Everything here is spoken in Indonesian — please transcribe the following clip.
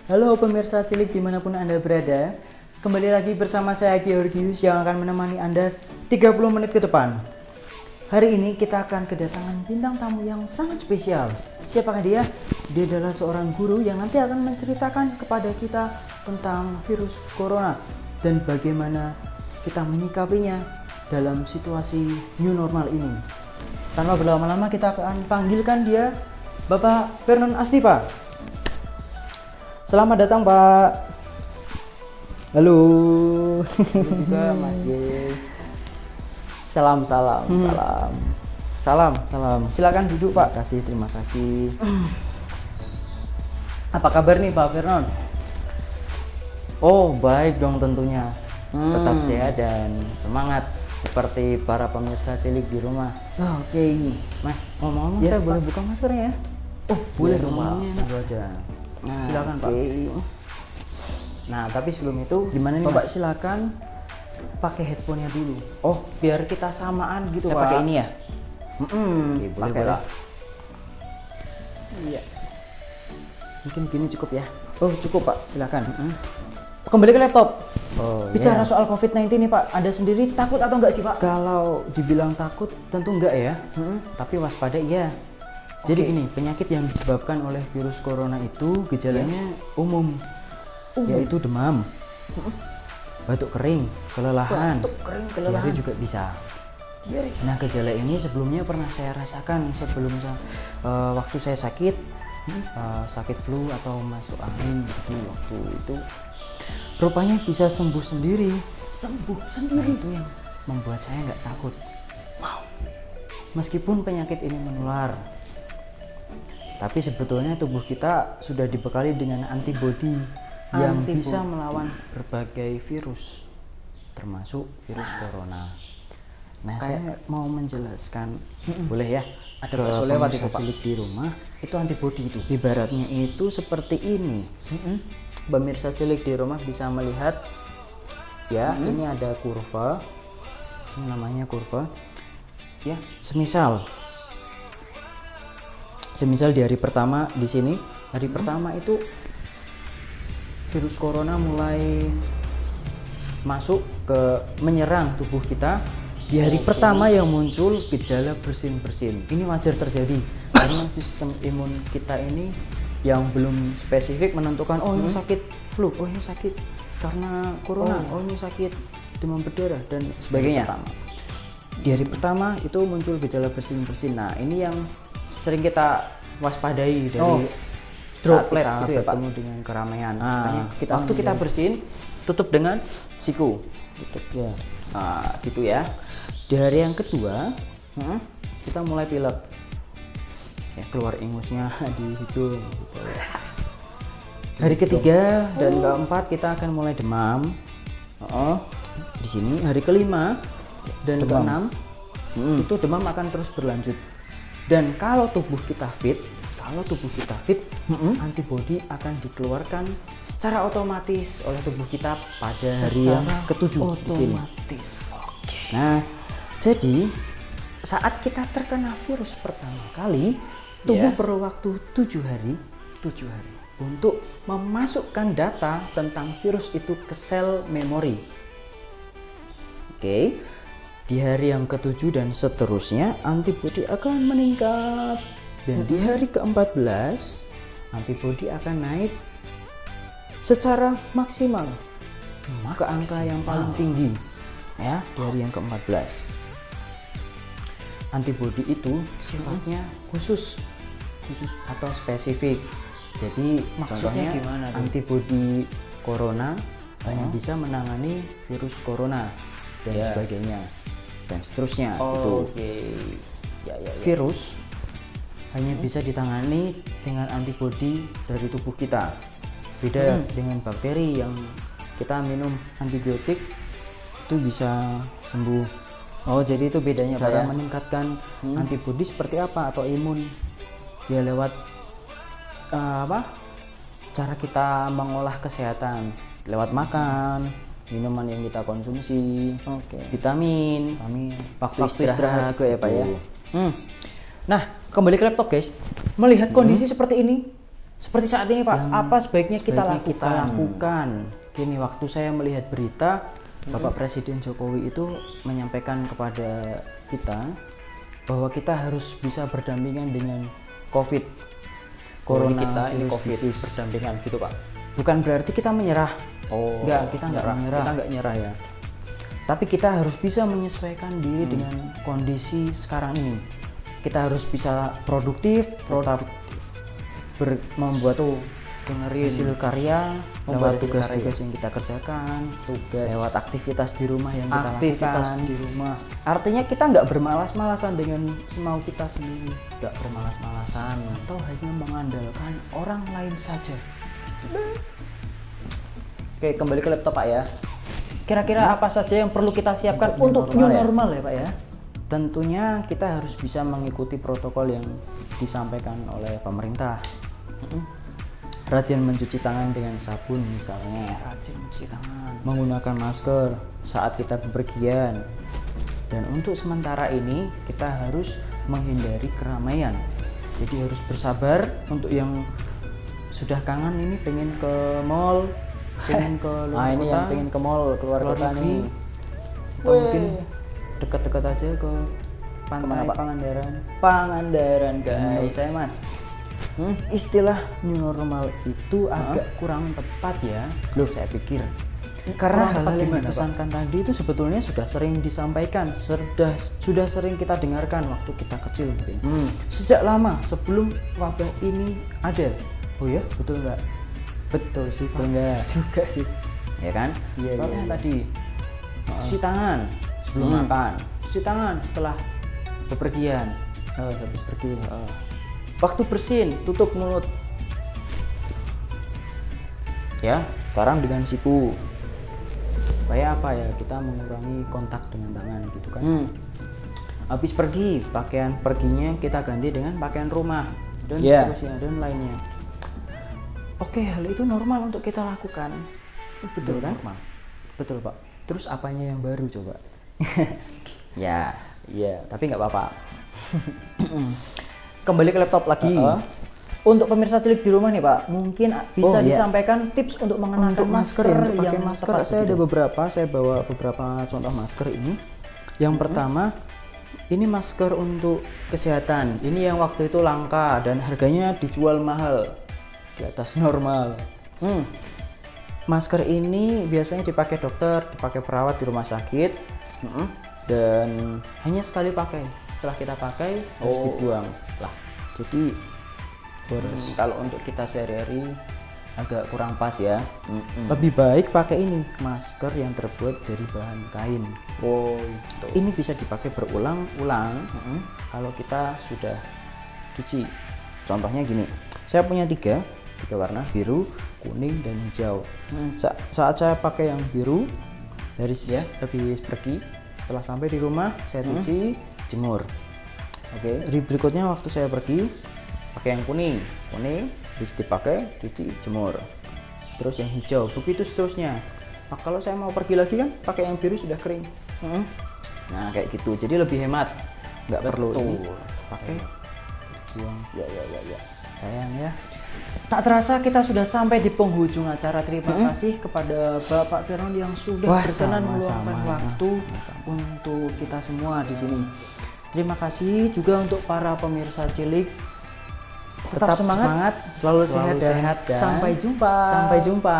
Halo pemirsa cilik dimanapun Anda berada. Kembali lagi bersama saya Georgius yang akan menemani Anda 30 menit ke depan. Hari ini kita akan kedatangan bintang tamu yang sangat spesial. Siapakah dia? Dia adalah seorang guru yang nanti akan menceritakan kepada kita tentang virus corona dan bagaimana kita menyikapinya dalam situasi new normal ini. Tanpa berlama-lama kita akan panggilkan dia, Bapak Vernon Astipa. Selamat datang Pak. Halo. Halo juga Mas G. Salam. Silakan duduk Pak. Terima kasih. Apa kabar nih Pak Vernon? Oh baik dong tentunya. Tetap sehat dan semangat seperti para pemirsa cilik di rumah. Oke. Mas, ngomong-ngomong saya boleh buka maskernya ya? Oh boleh dong Pak. Tunggu aja. Nah, silakan Pak. Nah tapi sebelum itu gimana nih Bapak? Silakan pakai headphone-nya dulu. Oh biar kita samaan gitu Pak. Pakai ini ya? Pakai lah. Iya. Mungkin gini cukup ya? Oh cukup Pak, silakan. Kembali ke laptop. Bicara soal COVID-19 nih Pak, Anda sendiri takut atau enggak sih Pak? Kalau dibilang takut tentu enggak ya, tapi waspada iya. Jadi ini penyakit yang disebabkan oleh virus corona itu gejalanya umum, yaitu demam, batuk kering, kelelahan, diare juga bisa. Nah gejala ini sebelumnya pernah saya rasakan sebelum waktu saya sakit, sakit flu atau masuk angin gitu waktu itu. Rupanya bisa sembuh sendiri. Nah, itu yang membuat saya nggak takut. Wow. Meskipun penyakit ini menular, tapi sebetulnya tubuh kita sudah dibekali dengan antibodi yang bisa melawan berbagai virus, termasuk virus corona. Nah, saya mau menjelaskan, boleh ya? Ada bakso lewat itu Pak. Di rumah itu antibodi itu. Ibaratnya itu seperti ini. Pemirsa cilik di rumah bisa melihat ya, ini ada kurva. Ini namanya kurva. Ya, semisal di hari pertama di sini, hari pertama itu virus corona mulai masuk ke menyerang tubuh kita. Di hari pertama yang muncul gejala bersin-bersin. Ini wajar terjadi karena sistem imun kita ini yang belum spesifik menentukan ini sakit flu, oh ini sakit karena corona, oh ini sakit demam berdarah dan sebagainya. Di hari pertama itu muncul gejala bersin-bersin. Nah, ini yang sering kita waspadai dari droplet itu ya bertemu dengan keramaian. Makanya waktu kita bersin tutup dengan siku. Tutup ya. Nah, gitu ya. Di hari yang kedua, kita mulai pilek. Ya, keluar ingusnya di hidung gitu. Hari ketiga dan keempat kita akan mulai demam. Di sini hari kelima dan keenam itu demam akan terus berlanjut. Dan kalau tubuh kita fit, antibodi akan dikeluarkan secara otomatis oleh tubuh kita pada hari yang ketujuh di sini. Nah, jadi saat kita terkena virus pertama kali, tubuh perlu waktu 7 hari untuk memasukkan data tentang virus itu ke sel memori. Oke. Di hari yang ke-7 dan seterusnya antibodi akan meningkat, dan di hari ke-14 antibodi akan naik secara maksimal ke angka yang paling tinggi ya, di hari yang ke-14. Antibodi itu sifatnya khusus atau spesifik. Jadi maksudnya gimana, antibodi corona hanya bisa menangani virus corona dan sebagainya dan seterusnya. Virus hanya bisa ditangani dengan antibodi dari tubuh kita. Beda dengan bakteri yang kita minum antibiotik itu bisa sembuh. Jadi itu bedanya. Cara meningkatkan antibodi seperti apa atau imun ya lewat cara kita mengolah kesehatan lewat makan, minuman yang kita konsumsi, vitamin, waktu istirahat juga ya Pak ya. Nah kembali ke laptop guys, melihat kondisi seperti ini seperti saat ini Pak, apa sebaiknya kita sebaiknya lakukan? Gini, waktu saya melihat berita Bapak Presiden Jokowi itu menyampaikan kepada kita bahwa kita harus bisa berdampingan dengan COVID, Corona kita ini coronavirus COVID disease. berdampingan gitu Pak. Bukan berarti kita menyerah. Oh, Enggak, kita nggak menyerah. Kita nggak nyerah ya. Tapi kita harus bisa menyesuaikan diri dengan kondisi sekarang ini. Kita harus bisa produktif, tetap membuat hasil karya, membuat tugas-tugas yang kita kerjakan, lewat aktivitas di rumah yang kita lakukan. di rumah. Artinya kita nggak bermalas-malasan dengan semau kita sendiri, Nggak bermalas-malasan. atau hanya mengandalkan orang lain saja. Oke, kembali ke laptop Pak ya. Kira-kira apa saja yang perlu kita siapkan untuk new normal ya Pak ya? Tentunya kita harus bisa mengikuti protokol yang disampaikan oleh pemerintah. Rajin mencuci tangan dengan sabun misalnya. Rajin mencuci tangan. Menggunakan masker saat kita bepergian. Dan untuk sementara ini kita harus menghindari keramaian. Jadi harus bersabar. Untuk yang sudah kangen ini pengen ke mall, pengen ke luar ini kota, yang pengen ke mall keluar kota negeri, nih. atau mungkin dekat-dekat aja ke pantai Kemana, Pak? Pangandaran Menurut guys. saya Mas. Istilah new normal itu agak kurang tepat ya. Loh, saya pikir karena Kurang tepat hal-hal yang gimana, Pak? dipesankan tadi itu sebetulnya sudah sering disampaikan, sudah sering kita dengarkan waktu kita kecil mungkin. Sejak lama sebelum wabah ini ada. Oh ya, betul nggak? Betul sih, Betul nggak? juga sih, ya kan? Iya, Contohnya iya. tadi cuci tangan sebelum makan, cuci tangan setelah bepergian, habis pergi. Waktu bersin, tutup mulut. Ya, sekarang dengan siku. Supaya apa ya? Kita mengurangi kontak dengan tangan gitu kan. Habis pergi, pakaian perginya kita ganti dengan pakaian rumah dan seterusnya dan lainnya. Oke, hal itu normal untuk kita lakukan. Betul kan? Normal. Betul Pak. Terus apanya yang baru coba? Ya, iya, tapi nggak apa-apa. Kembali ke laptop lagi. Untuk pemirsa cilik di rumah nih Pak, mungkin bisa disampaikan tips untuk mengenakan masker untuk pakai yang masker. tepat Saya begitu. ada beberapa, saya bawa beberapa contoh masker ini. Yang pertama, ini masker untuk kesehatan. Ini yang waktu itu langka dan harganya dijual mahal, di atas normal. Masker ini biasanya dipakai dokter, dipakai perawat di rumah sakit, dan hanya sekali pakai. Setelah kita pakai harus dibuang lah. Jadi kalau untuk kita sehari-hari agak kurang pas ya. Lebih baik pakai ini masker yang terbuat dari bahan kain. Ini bisa dipakai berulang-ulang kalau kita sudah cuci. Contohnya gini, saya punya tiga warna, biru, kuning, dan hijau. Saat saya pakai yang biru, habis pergi, setelah sampai di rumah saya cuci, jemur. Jadi berikutnya waktu saya pergi pakai yang kuning, habis dipakai, cuci, jemur. Terus yang hijau, begitu seterusnya. Nah, kalau saya mau pergi lagi kan pakai yang biru sudah kering. Nah kayak gitu, jadi lebih hemat, nggak perlu ini pakai buang. Ya. Sayang ya. Tak terasa kita sudah sampai di penghujung acara. Terima kasih kepada Bapak Firman yang sudah berkenan meluangkan waktu untuk kita semua di sini. Terima kasih juga untuk para pemirsa cilik. Tetap semangat, selalu sehat, dan sampai jumpa. Sampai jumpa.